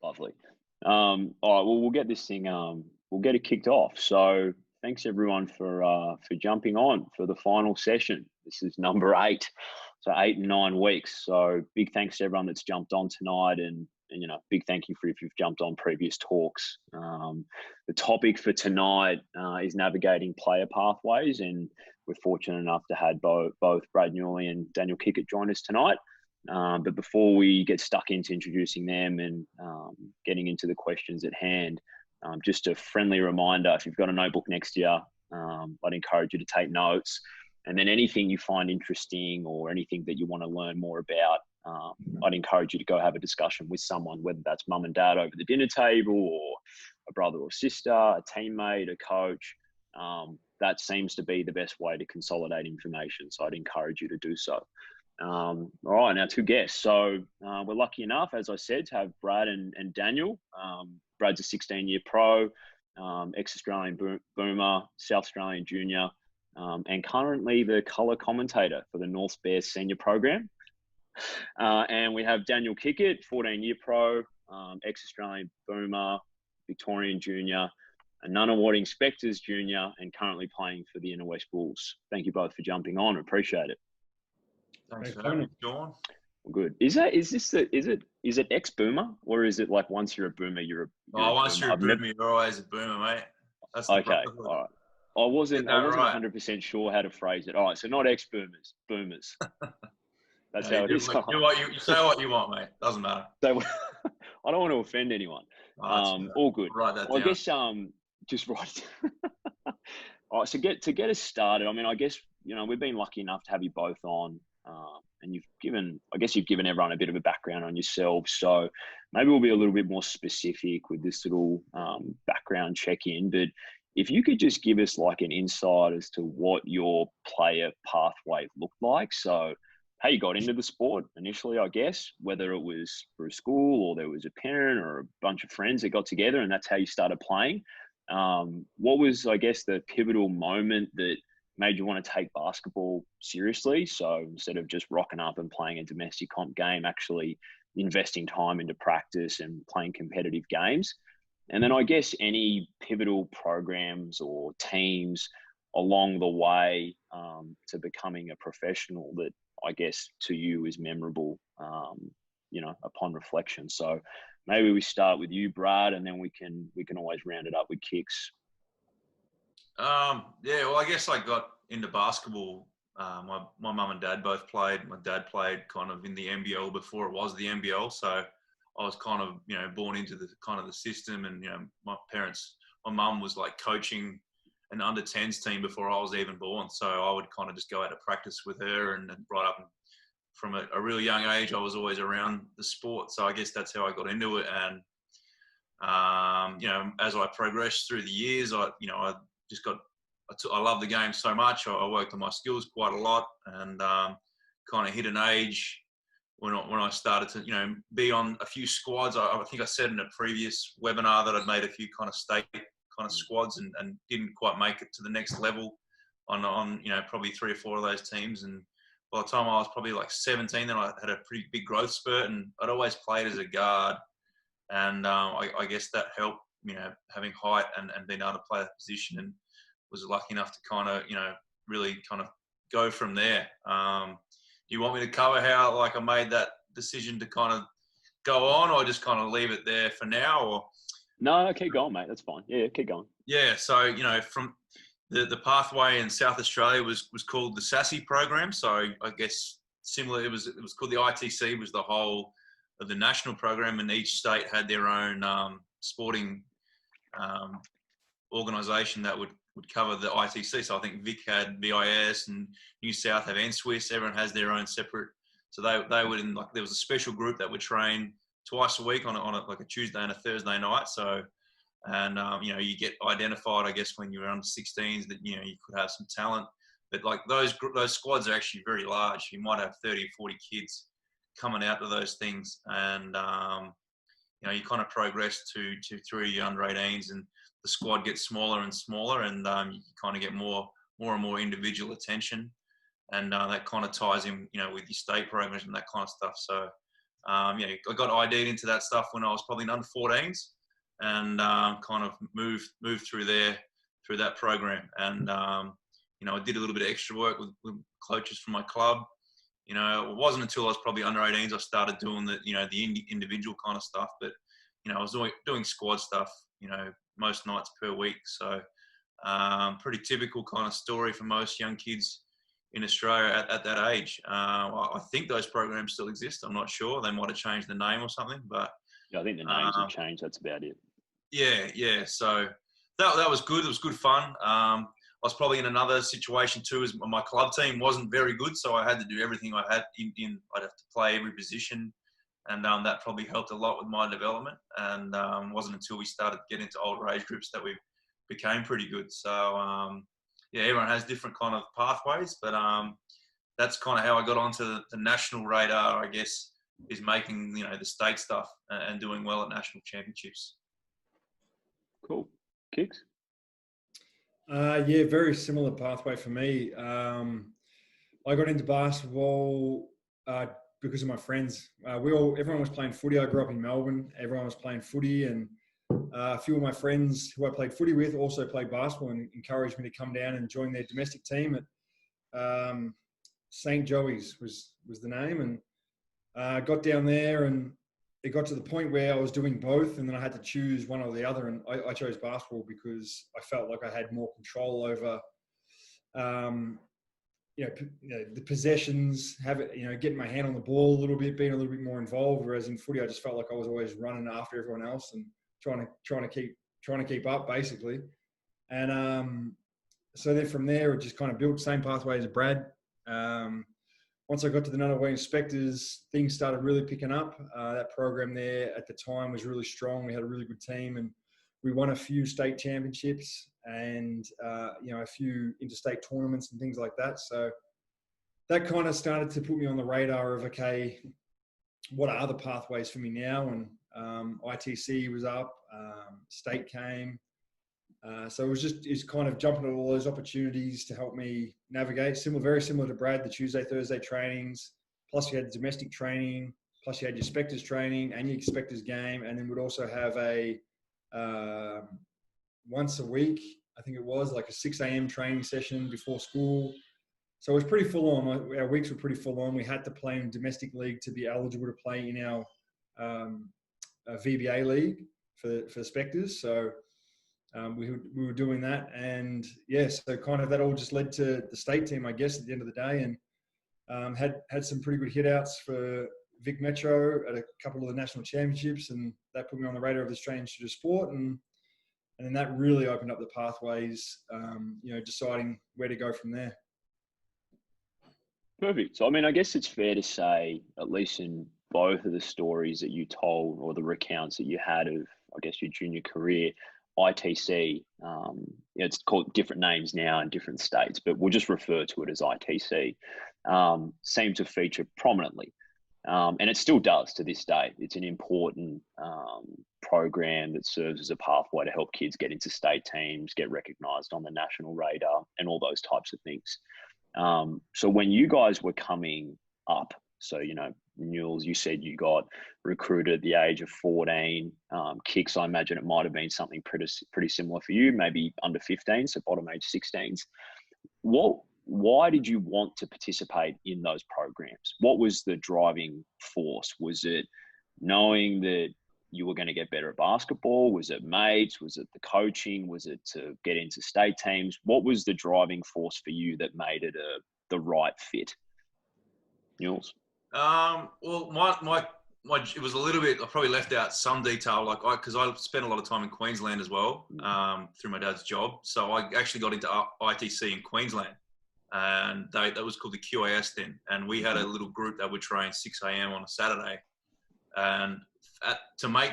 Lovely. All right. Well, we'll get this thing. We'll get it kicked off. So, thanks everyone for jumping on for the final session. This is number 8, so 8 and 9 weeks. So, big thanks to everyone that's jumped on tonight, and big thank you for if you've jumped on previous talks. The topic for tonight is navigating player pathways, and we're fortunate enough to have both Brad Newley and Daniel Kickert join us tonight. But before we get stuck into introducing them and getting into the questions at hand, just a friendly reminder, if you've got a notebook next to you, I'd encourage you to take notes. And then anything you find interesting or anything that you want to learn more about, I'd encourage you to go have a discussion with someone, whether that's mum and dad over the dinner table or a brother or sister, a teammate, a coach. That seems to be the best way to consolidate information. So I'd encourage you to do so. All right, now 2 guests. So we're lucky enough, as I said, to have Brad and Daniel. Brad's a 16-year pro, ex-Australian boomer, South Australian junior, and currently the colour commentator for the North Bears senior program. And we have Daniel Kickert, 14-year pro, ex-Australian boomer, Victorian junior, a non-awarding Spectres junior, and currently playing for the Inner West Bulls. Thank you both for jumping on. Appreciate it. Thanks for having me, Sean. Good. Is it ex-boomer, or is it like once you're a boomer, you're a once you're a boomer, you're always a boomer, mate. That's okay. All right. I wasn't right. 100% sure how to phrase it. All right, so not ex-boomers, boomers. That's how it is. You say what you want, mate. Doesn't matter. So, I don't want to offend anyone. All good. Write that down. I guess just right. All right. So to get us started, I mean, I guess we've been lucky enough to have you both on. And you've given everyone a bit of a background on yourselves. So maybe we'll be a little bit more specific with this little background check-in. But if you could just give us like an insight as to what your player pathway looked like. So how you got into the sport initially, I guess, whether it was through school or there was a parent or a bunch of friends that got together and that's how you started playing. What was, I guess, the pivotal moment that made you want to take basketball seriously? So instead of just rocking up and playing a domestic comp game, actually investing time into practice and playing competitive games. And then I guess any pivotal programs or teams along the way to becoming a professional that I guess to you is memorable, upon reflection. So maybe we start with you, Brad, and then we can always round it up with Kicks. Well, I guess I got into basketball. My mum and dad both played. My dad played kind of in the NBL before it was the NBL, so I was kind of born into the kind of the system. And my mum was like coaching an under-10s team before I was even born, so I would kind of just go out to practice with her. And right up from a really young age, I was always around the sport. So I guess that's how I got into it. And as I progressed through the years, I love the game so much. I worked on my skills quite a lot, and kind of hit an age when I started to be on a few squads. I think I said in a previous webinar that I'd made a few kind of state kind of squads and didn't quite make it to the next level on probably 3 or 4 of those teams. And by the time I was probably like 17, then I had a pretty big growth spurt, and I'd always played as a guard, and I guess that helped having height and being able to play that position, and was lucky enough to kind of, really kind of go from there. Do you want me to cover how like I made that decision to kind of go on, or just kind of leave it there for now? Or no, keep going, mate. That's fine. Yeah, keep going. Yeah. So, from the pathway in South Australia was called the SASI program. So I guess similar, it was called the ITC, was the whole of the national program, and each state had their own sporting organisation that would cover the ITC. So I think Vic had VIS and New South have NSWIS. Everyone has their own separate. So they would, there was a special group that would train twice a week on a Tuesday and a Thursday night. So, and you get identified, I guess, when you're under 16s that you could have some talent. But like those squads are actually very large. You might have 30 or 40 kids coming out to those things, and you kind of progress through your under 18s, and the squad gets smaller and smaller, and you kind of get more and more individual attention, and that kind of ties in, with your state programs and that kind of stuff. So Yeah, I got ID'd into that stuff when I was probably in under 14s, and kind of moved through that program. And you know, I did a little bit of extra work with coaches from my club. You know, it wasn't until I was probably under 18s I started doing the individual kind of stuff. But you know, I was doing squad stuff, you know, most nights per week. So pretty typical kind of story for most young kids in Australia at that age. I think those programs still exist. I'm not sure. They might have changed the name or something, but Yeah, I think the names have changed. That's about it. yeah. So that was good. It was good fun. I was probably in another situation too, as my club team wasn't very good, so I had to do everything I had I'd have to play every position, and that probably helped a lot with my development. And wasn't until we started to get into older age groups that we became pretty good. So yeah, everyone has different kind of pathways, but that's kind of how I got onto the national radar, I guess, is making, you know, the state stuff and doing well at national championships. Cool. Kicks? Yeah, very similar pathway for me. I got into basketball because of my friends. Everyone was playing footy. I grew up in Melbourne. Everyone was playing footy, and a few of my friends who I played footy with also played basketball and encouraged me to come down and join their domestic team at St. Joey's was the name, and got down there, and it got to the point where I was doing both, and then I had to choose one or the other, and I chose basketball because I felt like I had more control over, the possessions, getting my hand on the ball a little bit, being a little bit more involved. Whereas in footy, I just felt like I was always running after everyone else and trying to keep up, basically. And so then from there, it just kind of built same pathway as Brad. Once I got to the Newley Inspectors, things started really picking up. That program there at the time was really strong. We had a really good team, and we won a few state championships and a few interstate tournaments and things like that. So that kind of started to put me on the radar of, okay, what are the pathways for me now? And ITC was up, state came. So it's kind of jumping at all those opportunities to help me navigate. Very similar to Brad, the Tuesday, Thursday trainings. Plus you had domestic training. Plus you had your Spectres training and your Spectres game. And then we'd also have a once a week, I think it was, like a 6 a.m. training session before school. So it was pretty full on. Our weeks were pretty full on. We had to play in domestic league to be eligible to play in our VBA league for the Spectres. So we were doing that, and so kind of that all just led to the state team, I guess, at the end of the day, and had some pretty good hitouts for Vic Metro at a couple of the national championships, and that put me on the radar of the Australian Institute of Sport, and then that really opened up the pathways, deciding where to go from there. Perfect. So, I mean, I guess it's fair to say, at least in both of the stories that you told or the recounts that you had of, I guess, your junior career, ITC, it's called different names now in different states, but we'll just refer to it as ITC, seemed to feature prominently. And it still does to this day. It's an important program that serves as a pathway to help kids get into state teams, get recognised on the national radar, and all those types of things. So when you guys were coming up, so, Newells, you said you got recruited at the age of 14. Kicks, I imagine it might have been something pretty similar for you, maybe under 15, so bottom age 16s. Why did you want to participate in those programs? What was the driving force? Was it knowing that you were going to get better at basketball? Was it mates? Was it the coaching? Was it to get into state teams? What was the driving force for you that made it the right fit? Newells? Well, my it was a little bit. I probably left out some detail, because I spent a lot of time in Queensland as well, through my dad's job. So I actually got into ITC in Queensland, and that was called the QAS then. And we had a little group that would train 6 a.m. on a Saturday, and to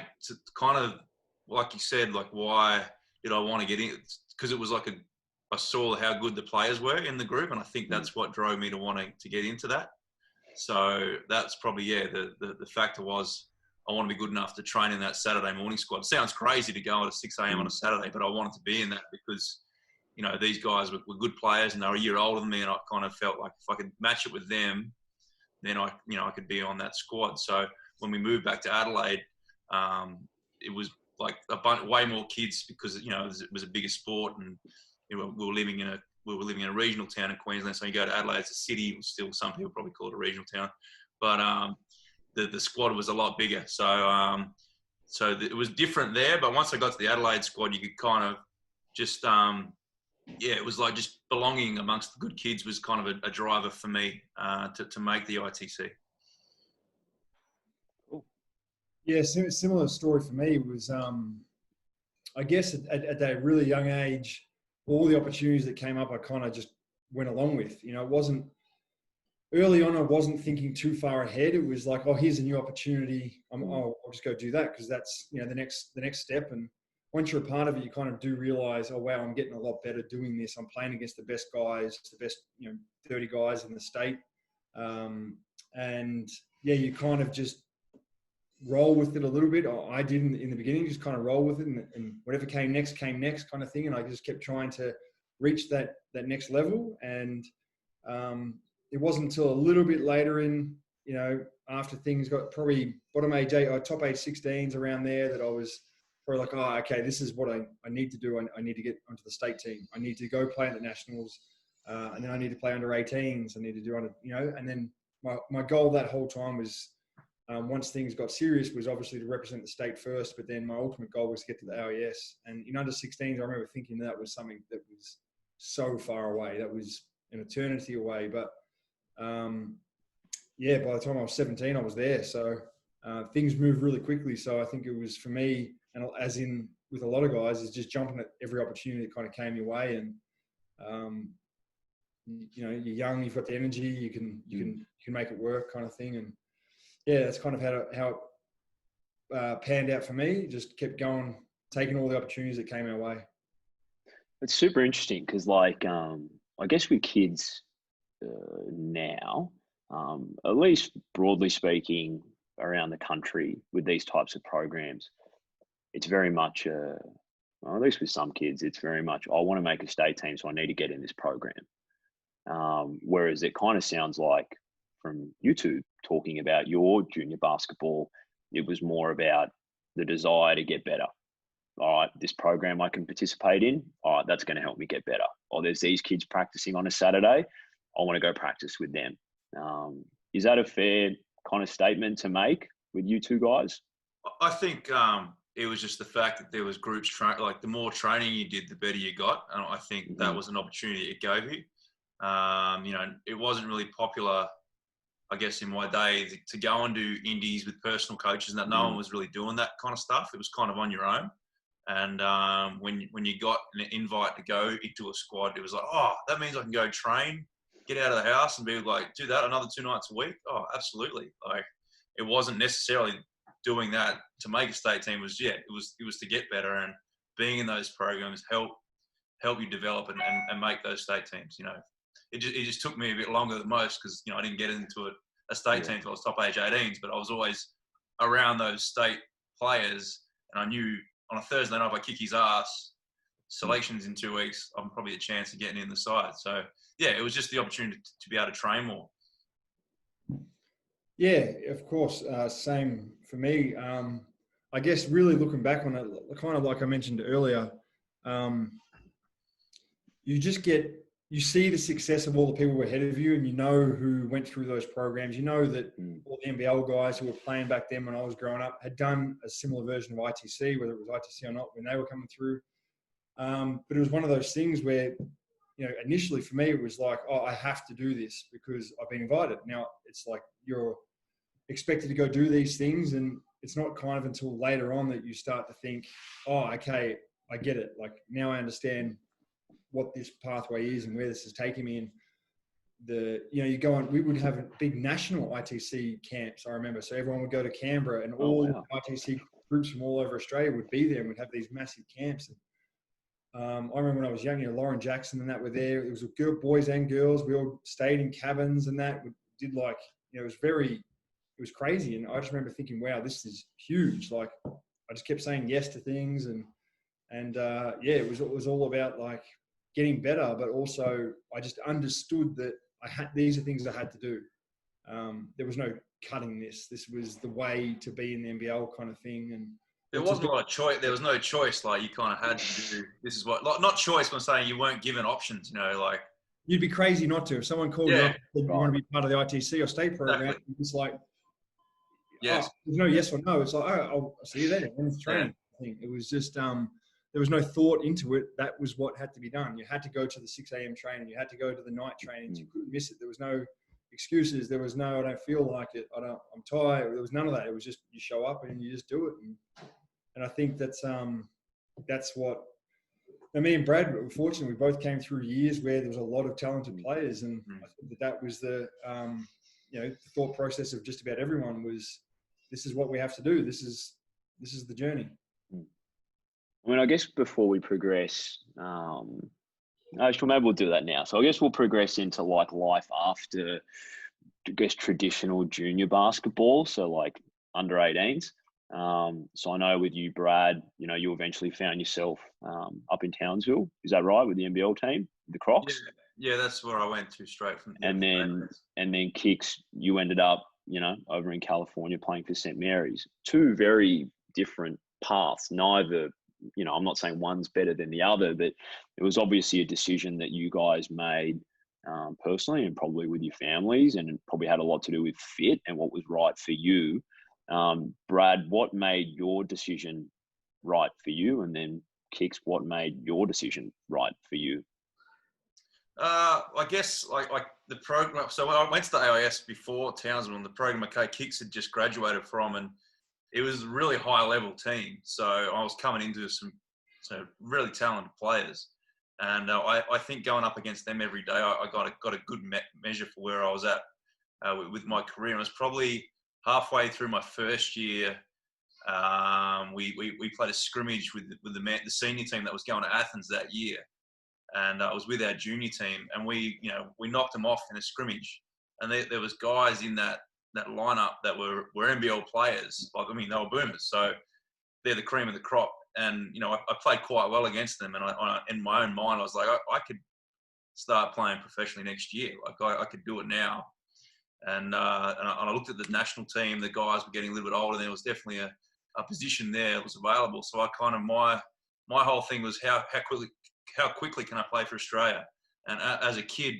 kind of, like you said, like, why did I want to get in? Because it was like I saw how good the players were in the group, and I think that's what drove me to wanting to get into that. So that's probably, the factor was I want to be good enough to train in that Saturday morning squad. It sounds crazy to go at 6 a.m. on a Saturday, but I wanted to be in that because, these guys were good players and they were a year older than me, and I kind of felt like if I could match it with them, then I could be on that squad. So when we moved back to Adelaide, it was like way more kids because, you know, it was a bigger sport, and you know, we were living in a regional town in Queensland. So you go to Adelaide, it's a city. Still, some people probably call it a regional town, but the squad was a lot bigger. So it was different there. But once I got to the Adelaide squad, you could kind of just it was like just belonging amongst the good kids was kind of a driver for me to make the ITC. Yeah, similar story for me was, I guess at that really young age, all the opportunities that came up, I kind of just went along with. You know, it wasn't early on. I wasn't thinking too far ahead. It was like, oh, here's a new opportunity. I'll just go do that because that's, you know, the next step. And once you're a part of it, you kind of do realize, oh wow, I'm getting a lot better doing this. I'm playing against the best guys, the best 30 guys in the state, and yeah, you kind of just roll with it a little bit. I did in the beginning, just kind of roll with it, and whatever came next kind of thing. And I just kept trying to reach that next level. And it wasn't until a little bit later in, after things got probably bottom age 8 or top age 16s around there, that I was probably like, oh, okay, this is what I need to do. I need to get onto the state team. I need to go play at the nationals. And then I need to play under 18s. I need to do and then my goal that whole time was, once things got serious, was obviously to represent the state first, but then my ultimate goal was to get to the AIS. And in under 16s, I remember thinking that was something that was so far away. That was an eternity away. But yeah, by the time I was 17, I was there. So things moved really quickly. So I think it was for me, and as in with a lot of guys, is just jumping at every opportunity that kind of came your way. And you're young, you've got the energy, you can make it work, kind of thing. And yeah, that's kind of how it panned out for me. Just kept going, taking all the opportunities that came our way. It's super interesting because, like, I guess with kids now, at least broadly speaking, around the country with these types of programs, it's very much, well, at least with some kids, it's very much, I want to make a state team, so I need to get in this program. Whereas it kind of sounds like, from you two talking about your junior basketball, it was more about the desire to get better. All right, this program I can participate in, all right, that's going to help me get better. Or there's these kids practicing on a Saturday, I want to go practice with them. Is that a fair kind of statement to make with you two guys? I think it was just the fact that there was groups, like the more training you did, the better you got. And I think that was an opportunity it gave you. It wasn't really popular, I guess, in my day to go and do indies with personal coaches, and that no one was really doing that kind of stuff. It was kind of on your own. And when you got an invite to go into a squad, it was like, oh, that means I can go train, get out of the house and be like, do that another 2 nights a week. Oh, absolutely. Like, it wasn't necessarily doing that to make a state team. It was to get better, and being in those programs help you develop and make those state teams. It just took me a bit longer than most because, I didn't get into a state team until I was top age 18s, but I was always around those state players, and I knew on a Thursday night if I kick his ass, selections in 2 weeks, I'm probably a chance of getting in the side. So yeah, it was just the opportunity to be able to train more. Yeah, of course. Same for me. I guess really looking back on it, kind of like I mentioned earlier, you see the success of all the people ahead of you, and you know who went through those programs. You know that all the NBL guys who were playing back then when I was growing up had done a similar version of ITC, whether it was ITC or not, when they were coming through. But it was one of those things where, initially for me, it was like, oh, I have to do this because I've been invited. Now it's like you're expected to go do these things, and it's not kind of until later on that you start to think, oh, okay, I get it. Like, now I understand what this pathway is and where this is taking me. And you go on, we would have big national ITC camps, I remember. So everyone would go to Canberra, and all ITC groups from all over Australia would be there, and we'd have these massive camps. And I remember when I was young, Lauren Jackson and that were there. It was boys and girls. We all stayed in cabins and that. We did it was crazy. And I just remember thinking, wow, this is huge. Like, I just kept saying yes to things. And it was all about like getting better, but also I just understood that these are things I had to do. there was no cutting this. This was the way to be in the NBL kind of thing. And there wasn't a lot of choice. There was no choice. Like you kind of had to do. This is what, like, not choice. But I'm saying you weren't given options. You know, like you'd be crazy not to. If someone called you up and said you want to be part of the ITC or state program, it's like, yes, oh, there's no yes or no. It's like, oh, I'll see you there. When it's training, it was just there was no thought into it. That was what had to be done. You had to go to the 6 a.m. training. You had to go to the night trainings. You couldn't miss it. There was no excuses. There was no, I don't feel like it. I'm tired. There was none of that. It was just you show up and you just do it. And I think that's what. And me and Brad, unfortunately, we both came through years where there was a lot of talented players, and I think that was the the thought process of just about everyone was, this is what we have to do. This is the journey. I mean, I guess before we progress, actually, maybe we'll do that now. So I guess we'll progress into like life after, I guess, traditional junior basketball. So like under 18s. So I know with you, Brad, you eventually found yourself up in Townsville. Is that right, with the NBL team, the Crocs? Yeah, that's where I went to straight from. And then Kicks, you ended up, over in California playing for St. Mary's. Two very different paths. Neither, I'm not saying one's better than the other, but it was obviously a decision that you guys made personally and probably with your families, and it probably had a lot to do with fit and what was right for you. Brad, what made your decision right for you? And then Kicks, what made your decision right for you? I guess like the program. So when I went to the AIS before Townsville, and the program Kicks had just graduated from, and it was a really high level team. So I was coming into some really talented players, and I think going up against them every day, I got a good measure for where I was at with my career. And it was probably halfway through my first year. We played a scrimmage with the senior team that was going to Athens that year. And I was with our junior team, and we knocked them off in a scrimmage. And there was guys in that lineup that were NBL players. Like, I mean, they were boomers, so they're the cream of the crop. And I played quite well against them. And in my own mind, I was like, I could start playing professionally next year. Like I could do it now. And I looked at the national team. The guys were getting a little bit older. And there was definitely a position there that was available. So I kind of my whole thing was how quickly can I play for Australia? And as a kid,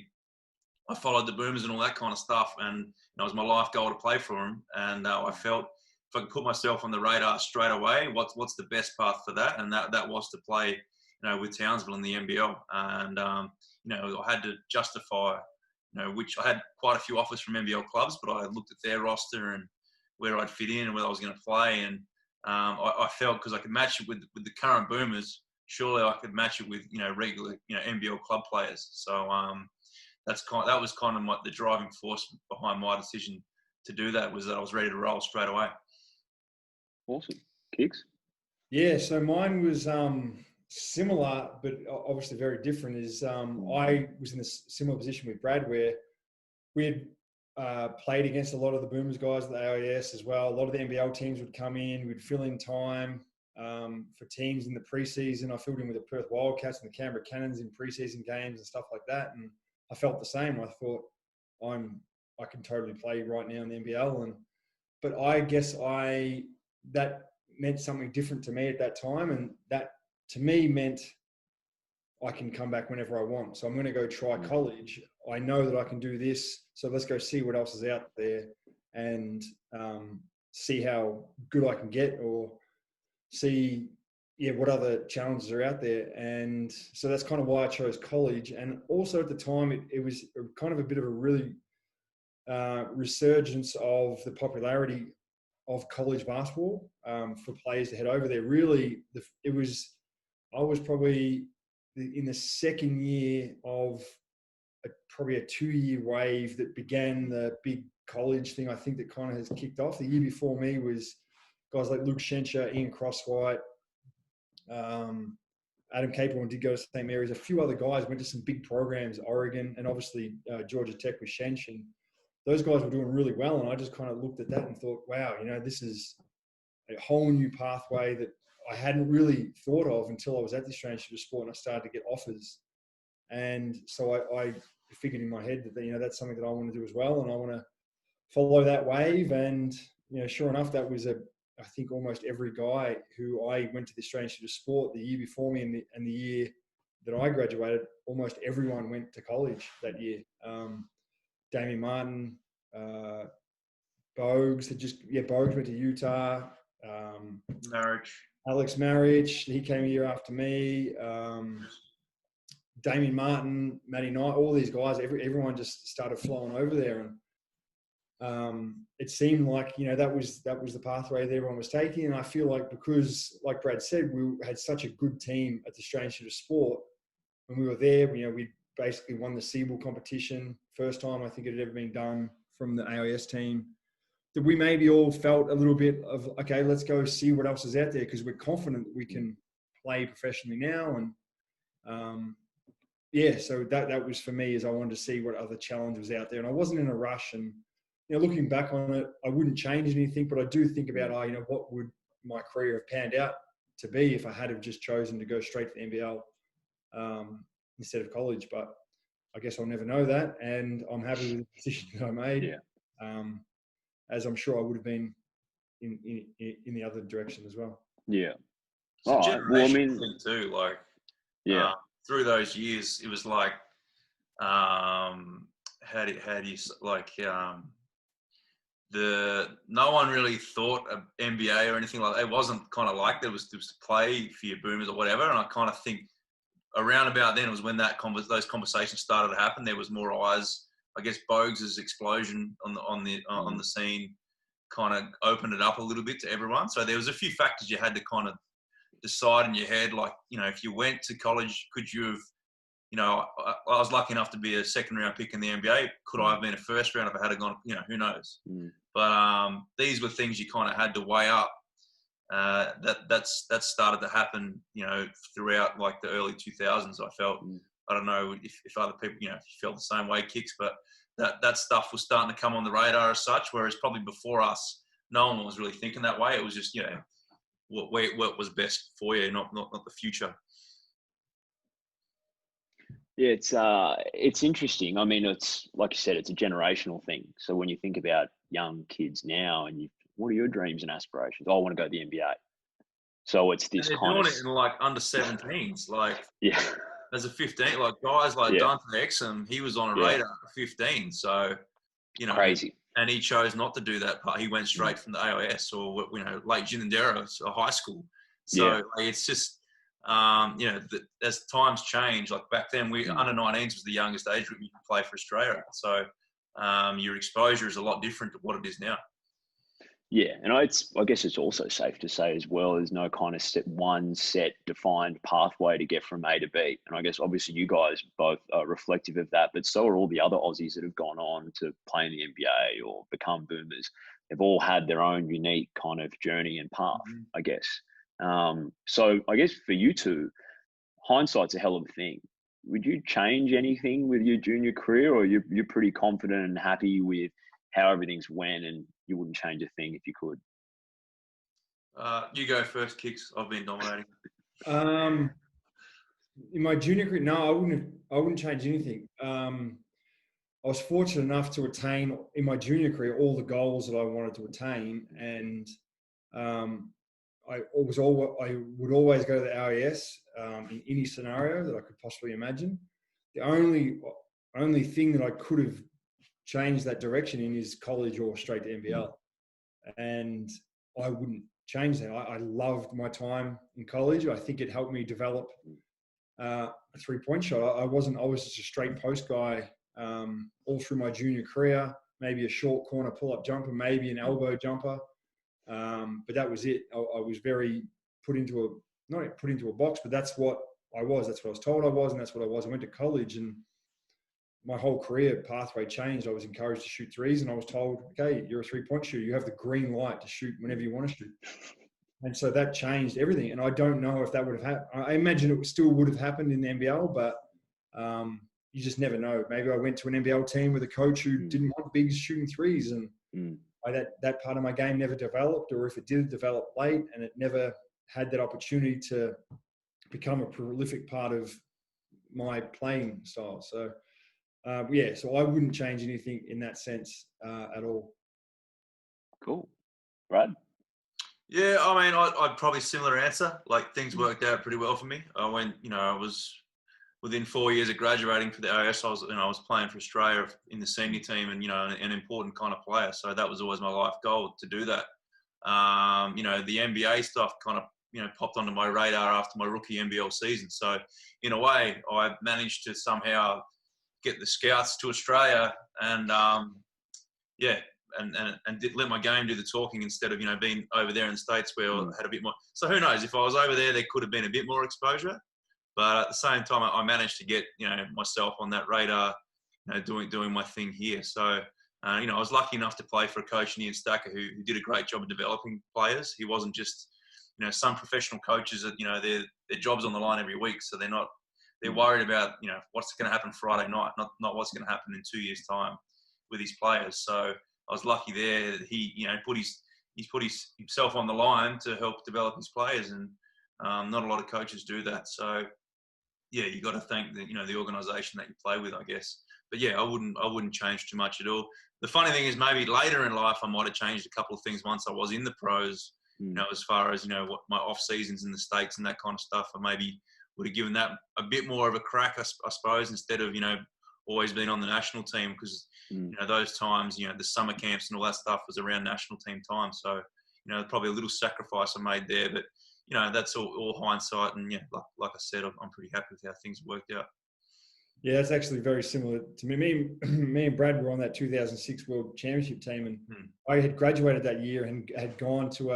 I followed the Boomers and all that kind of stuff, and it was my life goal to play for them. And I felt if I could put myself on the radar straight away, what's the best path for that? And that was to play, with Townsville in the NBL. And I had to justify, which I had quite a few offers from NBL clubs, but I looked at their roster and where I'd fit in and whether I was going to play. And I felt because I could match it with the current Boomers, surely I could match it with regular NBL club players. So that was kind of the driving force behind my decision to do that, was that I was ready to roll straight away. Awesome. Kicks? Yeah, so mine was similar, but obviously very different. I was in a similar position with Brad, where we had played against a lot of the Boomers guys at the AIS as well. A lot of the NBL teams would come in, we'd fill in time for teams in the preseason. I filled in with the Perth Wildcats and the Canberra Cannons in preseason games and stuff like that. And I felt the same. I thought I can totally play right now in the NBL. But I guess that meant something different to me at that time. And that to me meant I can come back whenever I want. So I'm going to go try college. I know that I can do this. So let's go see what else is out there and see how good I can get, or see what other challenges are out there. And so that's kind of why I chose college. And also at the time, it was kind of a bit of a really resurgence of the popularity of college basketball for players to head over there. Really, I was probably in the second year of probably a 2-year wave that began the big college thing. I think that kind of has kicked off. The year before me was guys like Luke Schenscher, Ian Crosswhite, Adam Capewell did go to St. Mary's. A few other guys went to some big programs, Oregon, and obviously Georgia Tech with Schench. And those guys were doing really well. And I just kind of looked at that and thought, wow, this is a whole new pathway that I hadn't really thought of until I was at the Australian Institute of Sport and I started to get offers. And so I figured in my head that, that's something that I want to do as well. And I want to follow that wave. And, sure enough, that was I think almost every guy who I went to the Australian Institute of Sport the year before me and the year that I graduated, almost everyone went to college that year. Damien Martin, Bogues Bogues went to Utah. Marriage. Alex Marriage, he came a year after me. Damien Martin, Matty Knight, all these guys, everyone just started flowing over there. And it seemed like, that was the pathway that everyone was taking. And I feel like because, like Brad said, we had such a good team at the Australian Institute of Sport. When we were there, we basically won the Seabull competition. First time I think it had ever been done from the AIS team. That we maybe all felt a little bit of, okay, let's go see what else is out there, because we're confident that we can play professionally now. And so that was for me, is I wanted to see what other challenge was out there. And I wasn't in a rush. And, looking back on it, I wouldn't change anything, but I do think about, what would my career have panned out to be if I had have just chosen to go straight to the NBL instead of college. But I guess I'll never know that. And I'm happy with the decision that I made. Yeah. As I'm sure I would have been in the other direction as well. Yeah. It's a generational thing too. Like, through those years, it was like, how do you like, no one really thought of NBA or anything like that. It wasn't kind of like there was to play for your boomers or whatever. And I kind of think around about then was when those conversations started to happen. There was more eyes. I guess Bogues' explosion on the scene kind of opened it up a little bit to everyone. So there was a few factors you had to kind of decide in your head, like, if you went to college, could you have, I was lucky enough to be a second round pick in the NBA. Could I have been a first round if I had gone, who knows? But these were things you kind of had to weigh up. That started to happen, throughout like the early 2000s. I felt, I don't know if other people, if you felt the same way, Kicks, but that stuff was starting to come on the radar as such, whereas probably before us, no one was really thinking that way. It was just, what was best for you, not the future. Yeah, it's interesting. I mean, it's like you said, it's a generational thing. So when you think about young kids now, and what are your dreams and aspirations? Oh, I want to go to the NBA. So it's this and they're doing it in like under 17s, like as a 15, like guys like Dante Exum, he was on a radar at 15. So, crazy. And he chose not to do that part. He went straight from the AIS or, late Ginninderra, so high school. So it's just, as times change, like back then, under 19s was the youngest age group you could play for Australia. So your exposure is a lot different to what it is now. Yeah, and I guess it's also safe to say as well, there's no kind of one set defined pathway to get from A to B. And I guess obviously you guys both are reflective of that, but so are all the other Aussies that have gone on to play in the NBA or become boomers. They've all had their own unique kind of journey and path, I guess. So I guess for you two, hindsight's a hell of a thing. Would you change anything with your junior career, or you're pretty confident and happy with how everything's went and you wouldn't change a thing if you could? You go first, Kicks. I've been dominating. In my junior career, no, I wouldn't change anything. I was fortunate enough to attain in my junior career all the goals that I wanted to attain, and I would always go to the RAS in any scenario that I could possibly imagine. The only thing that I could have changed that direction in is college or straight to NBL, and I wouldn't change that. I loved my time in college. I think it helped me develop a three-point shot. I was just a straight post guy all through my junior career. Maybe a short corner pull-up jumper, maybe an elbow jumper, but that was it. I was very not put into a box, but that's what I was. That's what I was told I was, and that's what I was. I went to college, and my whole career pathway changed. I was encouraged to shoot threes, and I was told, okay, you're a three-point shooter. You have the green light to shoot whenever you want to shoot. And so that changed everything. And I don't know if that would have happened. I imagine it still would have happened in the NBL, but you just never know. Maybe I went to an NBL team with a coach who didn't want bigs shooting threes, and that part of my game never developed, or if it did develop late and it never had that opportunity to become a prolific part of my playing style. So Yeah, so I wouldn't change anything in that sense at all. Cool. Brad? Yeah, I mean, I'd probably similar answer. Like, things worked out pretty well for me. I was within 4 years of graduating for the AIS. I was playing for Australia in the senior team, and an important kind of player. So that was always my life goal, to do that. The NBA stuff kind of popped onto my radar after my rookie NBL season. So in a way, I managed to somehow get the scouts to Australia, and let my game do the talking instead of being over there in the States where I had a bit more. So who knows, if I was over there could have been a bit more exposure, but at the same time I managed to get myself on that radar, doing my thing here. So I was lucky enough to play for a coach, Ian Stacker, who did a great job of developing players. He wasn't just some professional coaches that their job's on the line every week, so they're worried about what's going to happen Friday night, not what's going to happen in 2 years' time with his players. So I was lucky there that he put himself on the line to help develop his players, and not a lot of coaches do that. So yeah, you got to thank the organisation that you play with, I guess. But yeah, I wouldn't change too much at all. The funny thing is, maybe later in life I might have changed a couple of things once I was in the pros. As far as what my off seasons in the States and that kind of stuff, I maybe would have given that a bit more of a crack, I suppose, instead of always being on the national team, because those times the summer camps and all that stuff was around national team time. So probably a little sacrifice I made there, but that's all hindsight. And yeah, like I said, I'm pretty happy with how things worked out. Yeah, that's actually very similar to me. Me and Brad were on that 2006 World Championship team, and I had graduated that year and had gone to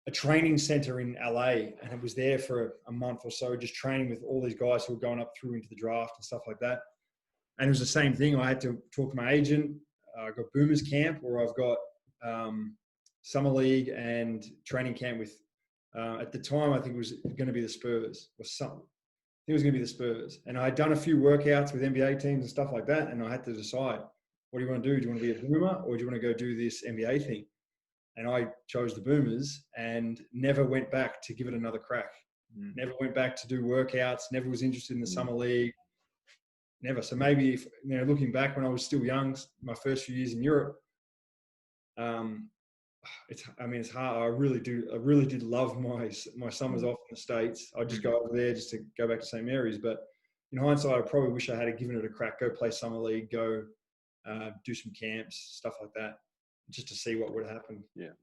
a training center in LA, and it was there for a month or so, just training with all these guys who were going up through into the draft and stuff like that. And it was the same thing. I had to talk to my agent. I got Boomers Camp, or I've got Summer League and training camp with, at the time, I think it was going to be the Spurs or something. I think it was going to be the Spurs. And I had done a few workouts with NBA teams and stuff like that, and I had to decide, what do you want to do? Do you want to be a Boomer, or do you want to go do this NBA thing? And I chose the Boomers and never went back to give it another crack. Never went back to do workouts, never was interested in the Summer League. Never. So maybe, if, looking back when I was still young, my first few years in Europe, it's hard. I really did love my summers off in the States. I'd just go over there just to go back to St. Mary's. But in hindsight, I probably wish I had given it a crack. Go play Summer League, go do some camps, stuff like that, just to see what would happen. Yeah.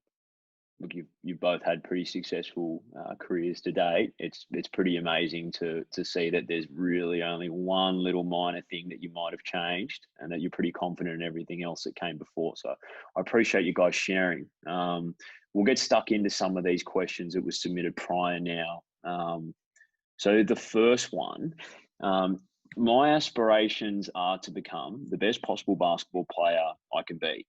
Look, you've both had pretty successful careers to date. It's pretty amazing to see that there's really only one little minor thing that you might have changed, and that you're pretty confident in everything else that came before. So I appreciate you guys sharing. We'll get stuck into some of these questions that were submitted prior now. So the first one, my aspirations are to become the best possible basketball player I can be.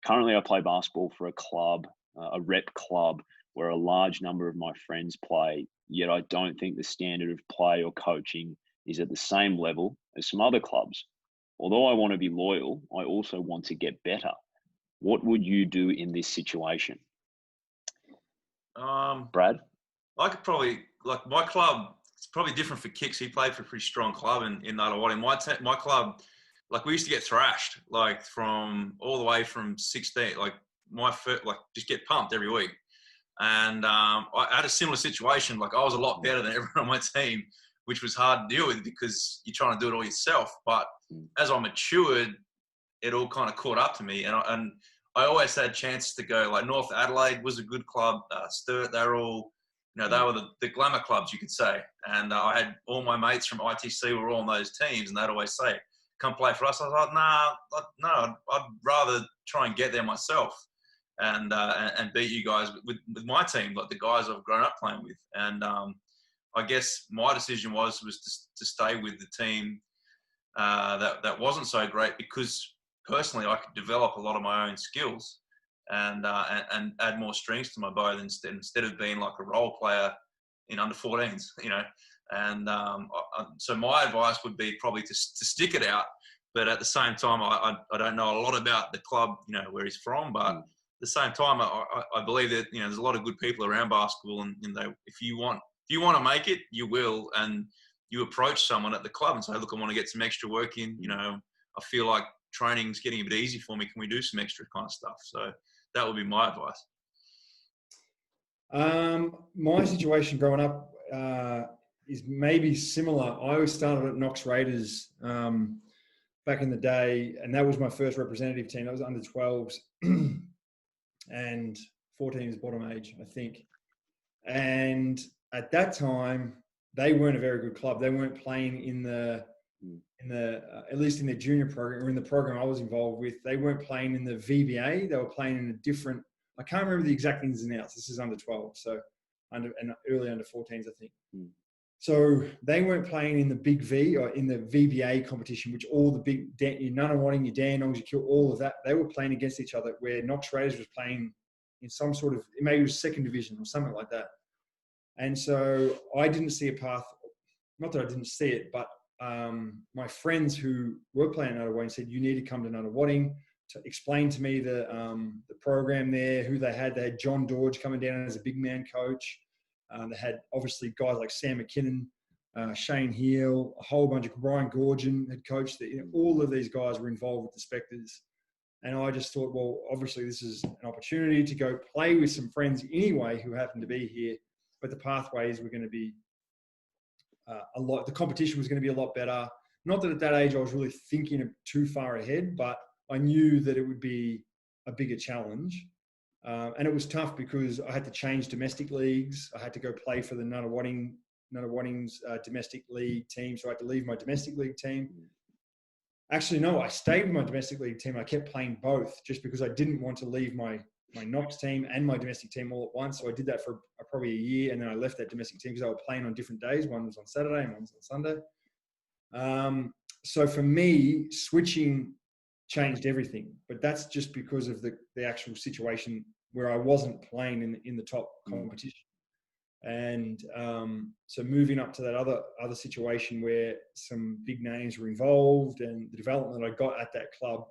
Currently, I play basketball for a club, a rep club, where a large number of my friends play, yet I don't think the standard of play or coaching is at the same level as some other clubs. Although I want to be loyal, I also want to get better. What would you do in this situation? Brad? I could probably, like, my club, it's probably different for Kicks. He played for a pretty strong club in Nullawati. My club, like, we used to get thrashed, like, from all the way from 16, like, just get pumped every week. And I had a similar situation. Like, I was a lot better than everyone on my team, which was hard to deal with because you're trying to do it all yourself. But as I matured, it all kind of caught up to me. And I always had chances to go. Like, North Adelaide was a good club. Sturt, they were all, they were the glamour clubs, you could say. And I had all my mates from ITC were all on those teams, and they'd always say, come play for us. I was like, no, I'd rather try and get there myself and beat you guys with my team, like the guys I've grown up playing with. And I guess my decision was to stay with the team that wasn't so great, because personally I could develop a lot of my own skills and add more strings to my bow instead of being like a role player in under 14s, And so my advice would be probably to stick it out. But at the same time, I don't know a lot about the club, where he's from. But at the same time, I believe that there's a lot of good people around basketball, and if you want to make it, you will, and you approach someone at the club and say, look, I want to get some extra work in. You know, I feel like training's getting a bit easy for me. Can we do some extra kind of stuff? So that would be my advice. My situation growing up is maybe similar. I always started at Knox Raiders back in the day, and that was my first representative team. That was under 12s and 14 is bottom age, I think. And at that time, they weren't a very good club. They weren't playing in the at least in their junior program or in the program I was involved with. They weren't playing in the VBA. They were playing in a different. I can't remember the exact ins and outs. This is under 12, so early under 14s, I think. So they weren't playing in the Big V or in the VBA competition, which all the big your Nunawading, your Dandenongs, your Kill, all of that, they were playing against each other. Where Knox Raiders was playing in some sort of, maybe it was second division or something like that. And so I didn't see a path. Not that I didn't see it, but my friends who were playing Nunawading said, "You need to come to Nunawading." To explain to me the program there, who they had. They had John Dodge coming down as a big man coach. They had obviously guys like Sam McKinnon, Shane Heel, a whole bunch of Ryan Gorgon had coached. All of these guys were involved with the Spectres. And I just thought, well, obviously this is an opportunity to go play with some friends anyway who happen to be here. But the pathways were going to be the competition was going to be a lot better. Not that at that age I was really thinking of too far ahead, but I knew that it would be a bigger challenge. And it was tough because I had to change domestic leagues. I had to go play for the Nunawading's domestic league team. So I had to leave my domestic league team. Actually, no, I stayed with my domestic league team. I kept playing both just because I didn't want to leave my Knox team and my domestic team all at once. So I did that for probably a year. And then I left that domestic team because I was playing on different days. One was on Saturday and one was on Sunday. So for me, switching changed everything, but that's just because of the actual situation where I wasn't playing in the top competition. And so moving up to that other situation where some big names were involved, and the development I got at that club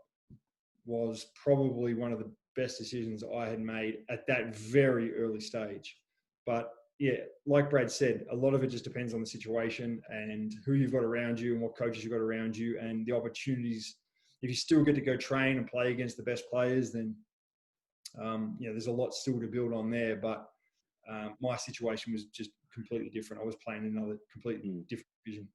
was probably one of the best decisions I had made at that very early stage. But yeah, like Brad said, a lot of it just depends on the situation and who you've got around you and what coaches you've got around you and the opportunities. If you still get to go train and play against the best players, then there's a lot still to build on there. But my situation was just completely different. I was playing in another completely different division.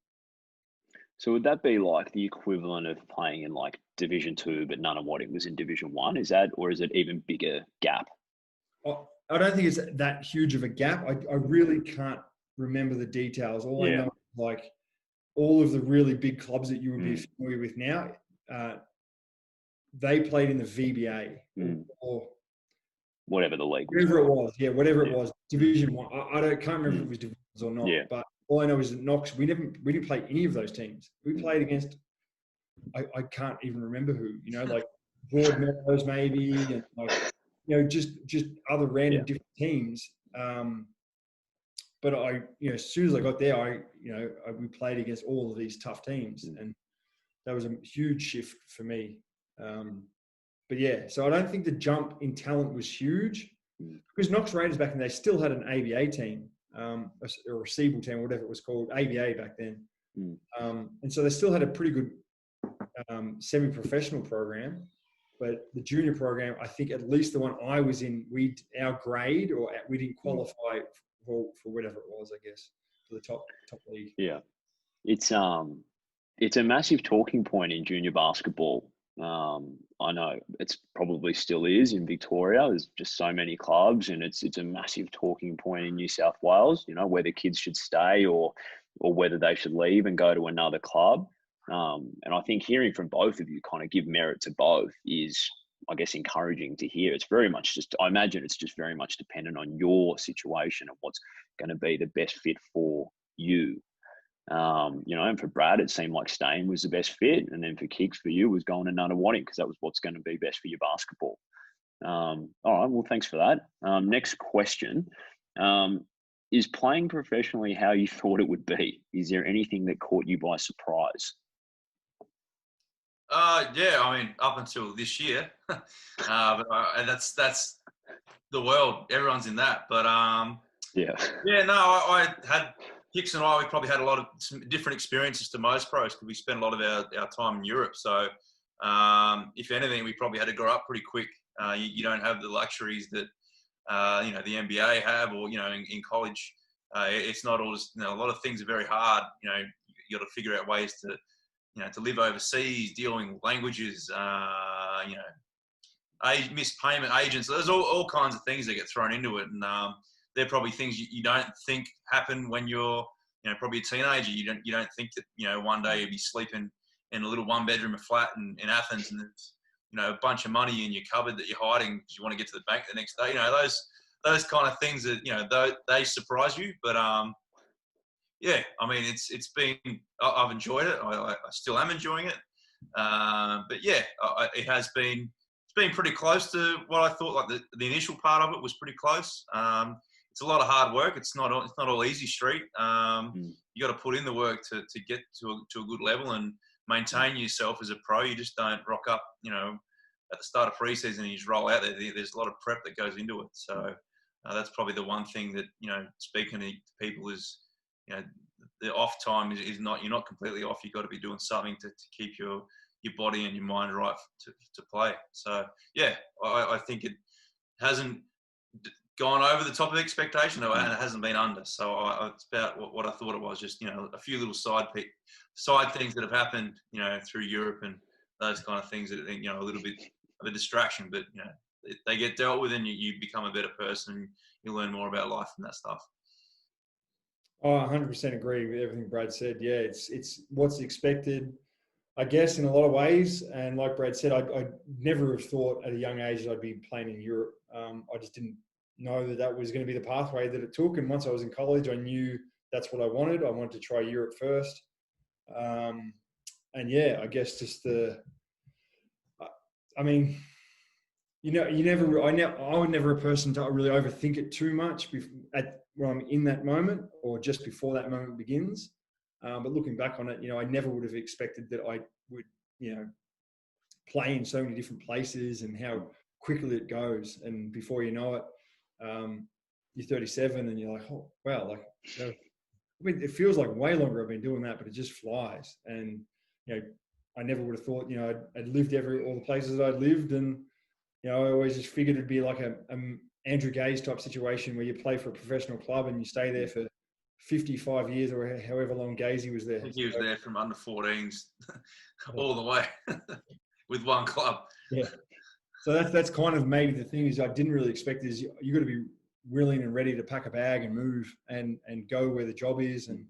So would that be like the equivalent of playing in like Division 2, but Nunawading was in Division 1? Is that, or is it even bigger gap? I don't think it's that huge of a gap. I really can't remember the details. All I know is like all of the really big clubs that you would be familiar with now, they played in the VBA or whatever the league was. Whatever it was. Yeah, whatever it was. Division 1. I can't remember if it was divisions or not. Yeah. But all I know is that Knox, we didn't play any of those teams. We played against, I can't even remember who, like Broadmeadows maybe, and like, just other random different teams. But as soon as I got there, we played against all of these tough teams, and that was a huge shift for me. But yeah, so I don't think the jump in talent was huge because Knox Raiders back then, they still had an ABA team, or a Siebel team, whatever it was called, ABA back then. And so they still had a pretty good semi-professional program. But the junior program, I think at least the one I was in, our grade, or we didn't qualify for whatever it was, I guess, for the top league. Yeah. It's a massive talking point in junior basketball. I know it's probably still is in Victoria. There's just so many clubs, and it's a massive talking point in New South Wales, whether kids should stay or whether they should leave and go to another club. And I think hearing from both of you kind of give merit to both is, I guess, encouraging to hear. It's very much I imagine it's just very much dependent on your situation and what's going to be the best fit for you. And for Brad, it seemed like staying was the best fit. And then for Kicks, for you, was going to Nunawading because that was what's going to be best for your basketball. All right, well, thanks for that. Next question. Is playing professionally how you thought it would be? Is there anything that caught you by surprise? Yeah, I mean, up until this year, and that's the world. Everyone's in that, but no, I had Hicks and I, we probably had a lot of some different experiences to most pros because we spent a lot of our time in Europe. So if anything, we probably had to grow up pretty quick. You don't have the luxuries that, the NBA have, or, in college. It's not all just, a lot of things are very hard. You got to figure out ways to, to live overseas, dealing with languages, missed payment agents. There's all kinds of things that get thrown into it. And they're probably things you don't think happen when you're, probably a teenager. You don't think that, one day you'll be sleeping in a little one-bedroom flat in Athens and there's, a bunch of money in your cupboard that you're hiding because you want to get to the bank the next day. Those kind of things that, they surprise you. But, yeah, I mean, it's been, I've enjoyed it. I still am enjoying it. But yeah, it's been pretty close to what I thought. Like the initial part of it was pretty close. It's a lot of hard work. It's not all easy street. You got to put in the work to get to a good level and maintain yourself as a pro. You just don't rock up, at the start of preseason and you just roll out there. There's a lot of prep that goes into it. So that's probably the one thing that, speaking to people is, the off time is not, you're not completely off. You've got to be doing something to keep your body and your mind right to play. So yeah, I think it hasn't gone over the top of expectation, and it hasn't been under. So it's about what I thought it was. Just a few little side things that have happened, through Europe and those kind of things that a little bit of a distraction, but they get dealt with, and you become a better person. You learn more about life and that stuff. Oh, 100% agree with everything Brad said. Yeah, it's what's expected, I guess, in a lot of ways. And like Brad said, I never have thought at a young age that I'd be playing in Europe. I just didn't know that was going to be the pathway that it took. And once I was in college, I knew that's what I wanted. I wanted to try Europe first. And yeah, I guess just I was never a person to really overthink it too much when I'm in that moment or just before that moment begins. But looking back on it, I never would have expected that I would, play in so many different places and how quickly it goes. And before you know it, you're 37 and you're like, oh, wow, it feels like way longer I've been doing that, but it just flies. And, I never would have thought, I'd lived all the places I'd lived. And, I always just figured it'd be like a Andrew Gaze type situation where you play for a professional club and you stay there for 55 years or however long Gazy was there. I think he was there from under 14s all the way with one club. Yeah. So that's kind of maybe the thing is I didn't really expect is you got to be willing and ready to pack a bag and move and go where the job is. And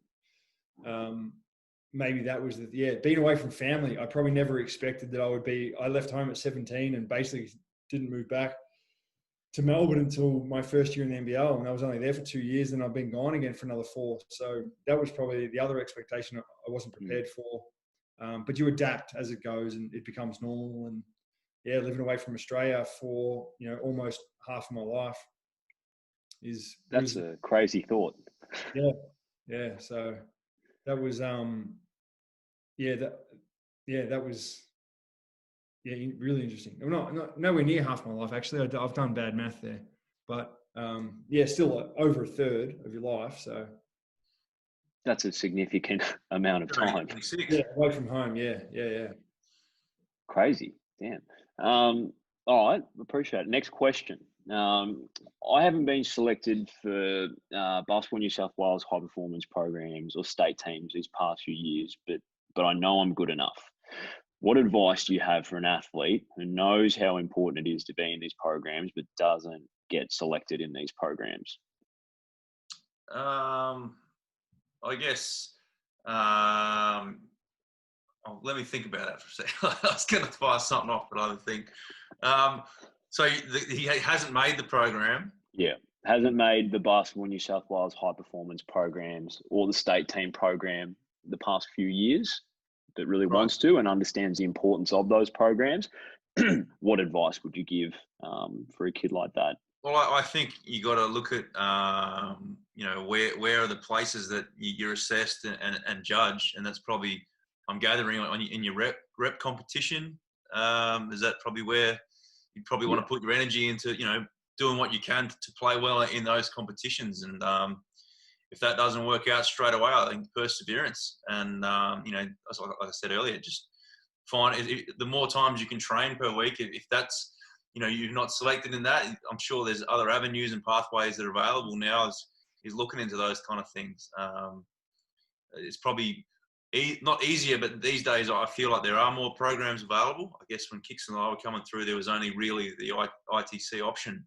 maybe that was being away from family. I probably never expected that I left home at 17 and basically didn't move back to Melbourne until my first year in the NBL, and I was only there for 2 years, and I've been gone again for another 4. So that was probably the other expectation I wasn't prepared for. But you adapt as it goes, and it becomes normal. And yeah, living away from Australia for almost half of my life that's a crazy thought. Yeah. So that was that was. Yeah, really interesting. I'm not nowhere near half my life, actually. I've done bad math there. But, still over a third of your life. So that's a significant amount of time. Yeah, away from home. Yeah. Crazy. Damn. All right. Appreciate it. Next question. I haven't been selected for Basketball New South Wales high performance programs or state teams these past few years, but I know I'm good enough. What advice do you have for an athlete who knows how important it is to be in these programs but doesn't get selected in these programs? I guess let me think about that for a second. I was going to fire something off, but I don't think. So he hasn't made the program. Yeah, hasn't made the Basketball New South Wales high performance programs or the state team program the past few years, but really wants to and understands the importance of those programs. What advice would you give for a kid like that? Well, I think you got to look at, where are the places that you're assessed and judged, and that's probably, I'm gathering in your rep competition. Is that probably where you probably want to put your energy into, doing what you can to play well in those competitions, and if that doesn't work out straight away, I think perseverance and, you know, like I said earlier, just the more times you can train per week, if that's, you know, you're not selected in that, I'm sure there's other avenues and pathways that are available now is looking into those kind of things. It's probably not easier, but these days I feel like there are more programs available. I guess when Kicks and I were coming through, there was only really the ITC option.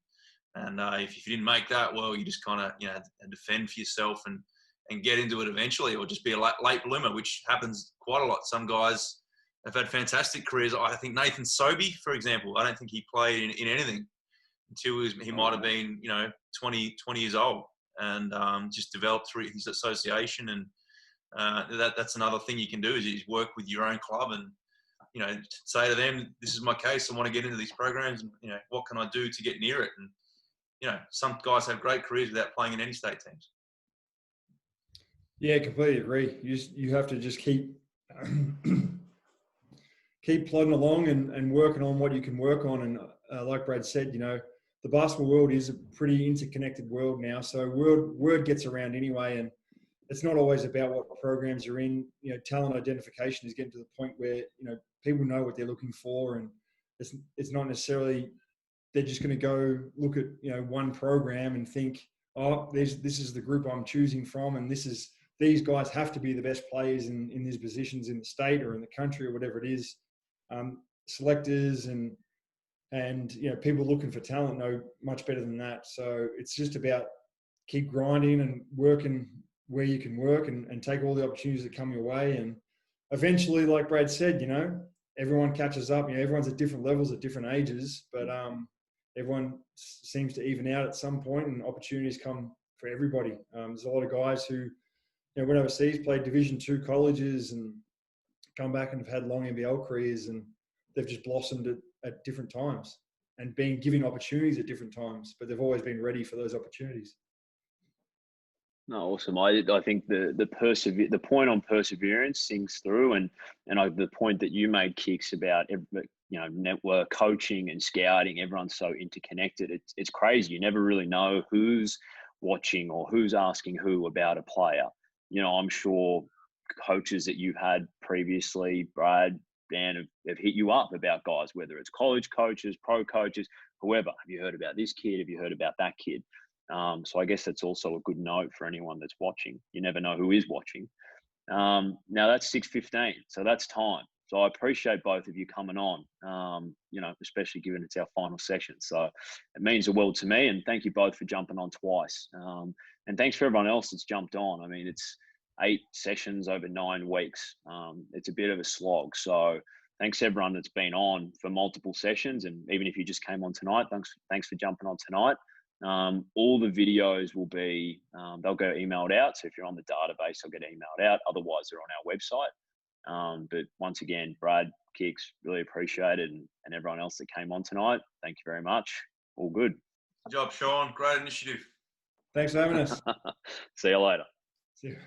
And if you didn't make that, well, you just kind of, you know, defend for yourself and get into it eventually, or just be a late bloomer, which happens quite a lot. Some guys have had fantastic careers. I think Nathan Sobey, for example, I don't think he played in anything until he might have been, you know, 20 years old, and just developed through his association. And that's another thing you can do is work with your own club and, you know, say to them, this is my case. I want to get into these programs. And, you know, what can I do to get near it? And, you know, some guys have great careers without playing in any state teams. Yeah, completely agree. You have to just keep plodding along and working on what you can work on. And like Brad said, you know, the basketball world is a pretty interconnected world now. So word gets around anyway, and it's not always about what programs you're in. You know, talent identification is getting to the point where, you know, people know what they're looking for, and it's not necessarily they're just going to go look at, you know, one program and think, oh, this is the group I'm choosing from, and these guys have to be the best players in these positions in the state or in the country or whatever it is. Selectors and you know, people looking for talent know much better than that. So it's just about keep grinding and working where you can work and take all the opportunities that come your way. And eventually, like Brad said, you know, everyone catches up. You know, everyone's at different levels at different ages, but everyone seems to even out at some point, and opportunities come for everybody. There's a lot of guys who, you know, went overseas, played Division II colleges, and come back and have had long NBL careers, and they've just blossomed at different times and been given opportunities at different times, but they've always been ready for those opportunities. No, awesome. I think the point on perseverance sings through, and the point that you made, Kicks, about you know, network coaching and scouting. Everyone's so interconnected. It's crazy. You never really know who's watching or who's asking who about a player. You know, I'm sure coaches that you've had previously, Brad, Dan, have hit you up about guys, whether it's college coaches, pro coaches, whoever. Have you heard about this kid? Have you heard about that kid? So I guess that's also a good note for anyone that's watching. You never know who is watching. Now that's 6:15, so that's time. So I appreciate both of you coming on, you know, especially given it's our final session. So it means the world to me, and thank you both for jumping on twice. And thanks for everyone else that's jumped on. I mean, it's 8 sessions over 9 weeks. It's a bit of a slog. So thanks everyone that's been on for multiple sessions. And even if you just came on tonight, thanks for jumping on tonight. All the videos will be, they'll go emailed out. So if you're on the database, they'll get emailed out. Otherwise, they're on our website. But once again, Brad, Kicks, really appreciate it. And everyone else that came on tonight, thank you very much. All good. Good job, Sean. Great initiative. Thanks for having us. See you later. See you.